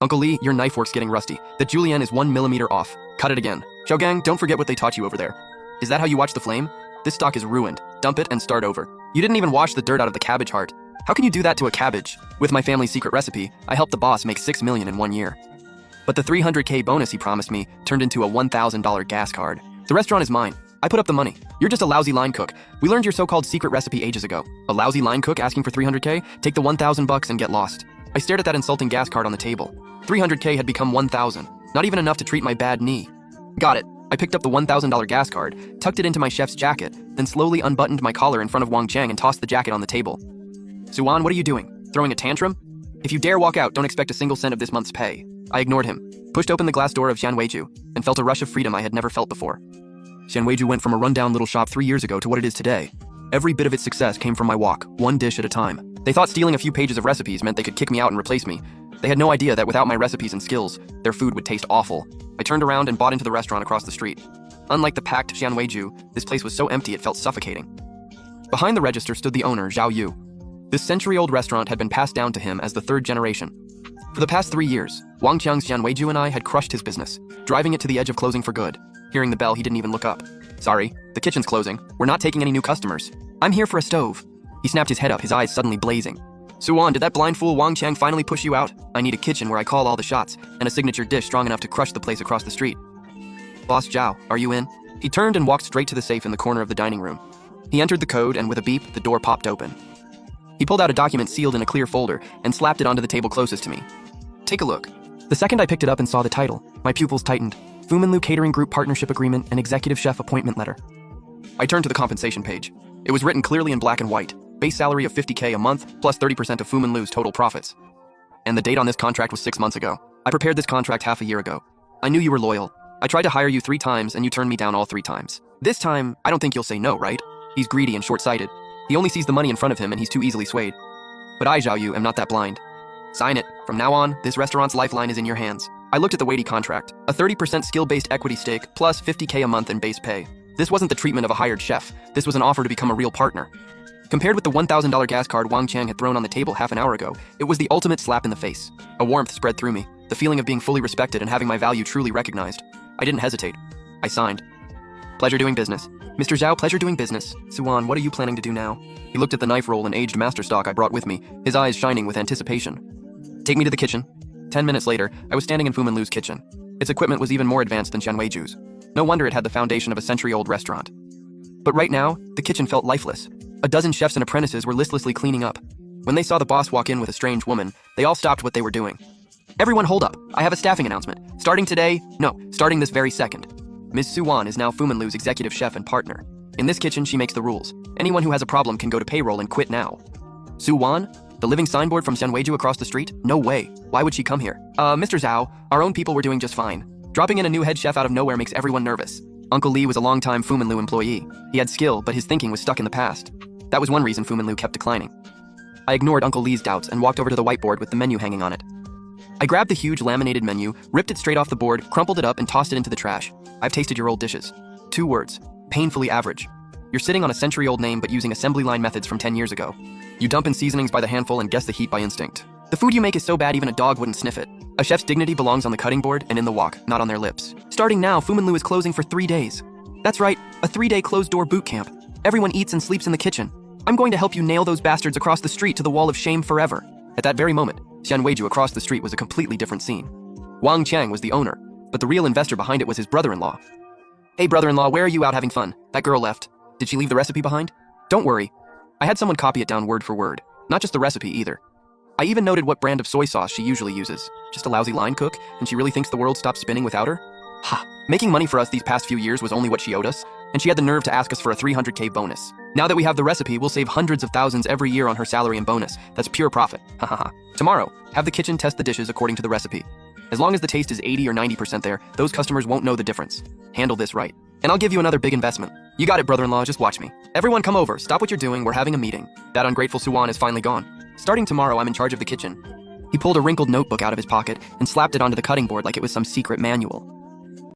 Uncle Lee, your knife work's getting rusty. The julienne is 1 millimeter off. Cut it again. Gang, don't forget what they taught you over there. Is that how you watch the flame? This stock is ruined. Dump it and start over. You didn't even wash the dirt out of the cabbage heart. How can you do that to a cabbage? With my family's secret recipe, I helped the boss make $6 million in 1 year. But the $300K bonus he promised me turned into a $1,000 gas card. The restaurant is mine. I put up the money. You're just a lousy line cook. We learned your so-called secret recipe ages ago. A lousy line cook asking for $300K? Take the $1,000 and get lost. I stared at that insulting gas card on the table. $300K had become $1,000. Not even enough to treat my bad knee. Got it. I picked up the $1,000 gas card, tucked it into my chef's jacket, then slowly unbuttoned my collar in front of Wang Chang and tossed the jacket on the table. Suan, what are you doing? Throwing a tantrum? If you dare walk out, don't expect a single cent of this month's pay. I ignored him, pushed open the glass door of Xianweiju, and felt a rush of freedom I had never felt before. Xianweiju went from a rundown little shop 3 years ago to what it is today. Every bit of its success came from my walk, one dish at a time. They thought stealing a few pages of recipes meant they could kick me out and replace me. They had no idea that without my recipes and skills, their food would taste awful. I turned around and bought into the restaurant across the street. Unlike the packed Xianweiju, this place was so empty it felt suffocating. Behind the register stood the owner, Zhao Yu. This century-old restaurant had been passed down to him as the third generation. For the past 3 years, Wang Qiang's Xianweiju and I had crushed his business, driving it to the edge of closing for good. Hearing the bell, he didn't even look up. Sorry, the kitchen's closing. We're not taking any new customers. I'm here for a stove. He snapped his head up, his eyes suddenly blazing. Suan, did that blind fool Wang Qiang finally push you out? I need a kitchen where I call all the shots, and a signature dish strong enough to crush the place across the street. Boss Zhao, are you in? He turned and walked straight to the safe in the corner of the dining room. He entered the code, and with a beep, the door popped open. He pulled out a document sealed in a clear folder and slapped it onto the table closest to me. Take a look. The second I picked it up and saw the title, my pupils tightened. Fu Manlu Catering Group Partnership Agreement and Executive Chef Appointment Letter. I turned to the compensation page. It was written clearly in black and white. Base salary of $50K a month, plus 30% of Fu Manlu's total profits. And the date on this contract was 6 months ago. I prepared this contract half a year ago. I knew you were loyal. I tried to hire you 3 times and you turned me down all 3 times. This time, I don't think you'll say no, right? He's greedy and short-sighted. He only sees the money in front of him and he's too easily swayed. But I, Zhao Yu, am not that blind. Sign it. From now on, this restaurant's lifeline is in your hands. I looked at the weighty contract. A 30% skill-based equity stake, plus $50K a month in base pay. This wasn't the treatment of a hired chef. This was an offer to become a real partner. Compared with the $1,000 gas card Wang Qiang had thrown on the table half an hour ago, it was the ultimate slap in the face. A warmth spread through me, the feeling of being fully respected and having my value truly recognized. I didn't hesitate. I signed. Pleasure doing business. Mr. Zhao, pleasure doing business. Suan, what are you planning to do now? He looked at the knife roll and aged master stock I brought with me, his eyes shining with anticipation. Take me to the kitchen. 10 minutes later, I was standing in Fu Manlu's kitchen. Its equipment was even more advanced than Xianweiju's. No wonder it had the foundation of a century-old restaurant. But right now, the kitchen felt lifeless. A dozen chefs and apprentices were listlessly cleaning up. When they saw the boss walk in with a strange woman, they all stopped what they were doing. Everyone hold up. I have a staffing announcement. Starting this very second. Ms. Suan is now Fu Manlu's executive chef and partner. In this kitchen, she makes the rules. Anyone who has a problem can go to payroll and quit now. Suan? The living signboard from Xianweiju across the street? No way. Why would she come here? Mr. Zhao, our own people were doing just fine. Dropping in a new head chef out of nowhere makes everyone nervous. Uncle Lee was a long-time Fu Manlu employee. He had skill, but his thinking was stuck in the past. That was one reason Fu Manlu kept declining. I ignored Uncle Lee's doubts and walked over to the whiteboard with the menu hanging on it. I grabbed the huge laminated menu, ripped it straight off the board, crumpled it up, and tossed it into the trash. I've tasted your old dishes. 2 words. Painfully average. You're sitting on a century-old name but using assembly line methods from 10 years ago. You dump in seasonings by the handful and guess the heat by instinct. The food you make is so bad even a dog wouldn't sniff it. A chef's dignity belongs on the cutting board and in the wok, not on their lips. Starting now, Fu Manlu is closing for 3 days. That's right, a 3-day closed-door boot camp. Everyone eats and sleeps in the kitchen. I'm going to help you nail those bastards across the street to the wall of shame forever. At that very moment, Xianweiju across the street was a completely different scene. Wang Qiang was the owner, but the real investor behind it was his brother-in-law. Hey brother-in-law, where are you out having fun? That girl left. Did she leave the recipe behind? Don't worry. I had someone copy it down word for word. Not just the recipe either. I even noted what brand of soy sauce she usually uses. Just a lousy line cook, and she really thinks the world stopped spinning without her? Ha! Making money for us these past few years was only what she owed us, and she had the nerve to ask us for a $300K bonus. Now that we have the recipe, we'll save hundreds of thousands every year on her salary and bonus. That's pure profit. Ha ha ha. Tomorrow, have the kitchen test the dishes according to the recipe. As long as the taste is 80 or 90% there, those customers won't know the difference. Handle this right. And I'll give you another big investment. You got it, brother-in-law, just watch me. Everyone come over, stop what you're doing, we're having a meeting. That ungrateful Suan is finally gone. Starting tomorrow, I'm in charge of the kitchen. He pulled a wrinkled notebook out of his pocket and slapped it onto the cutting board like it was some secret manual.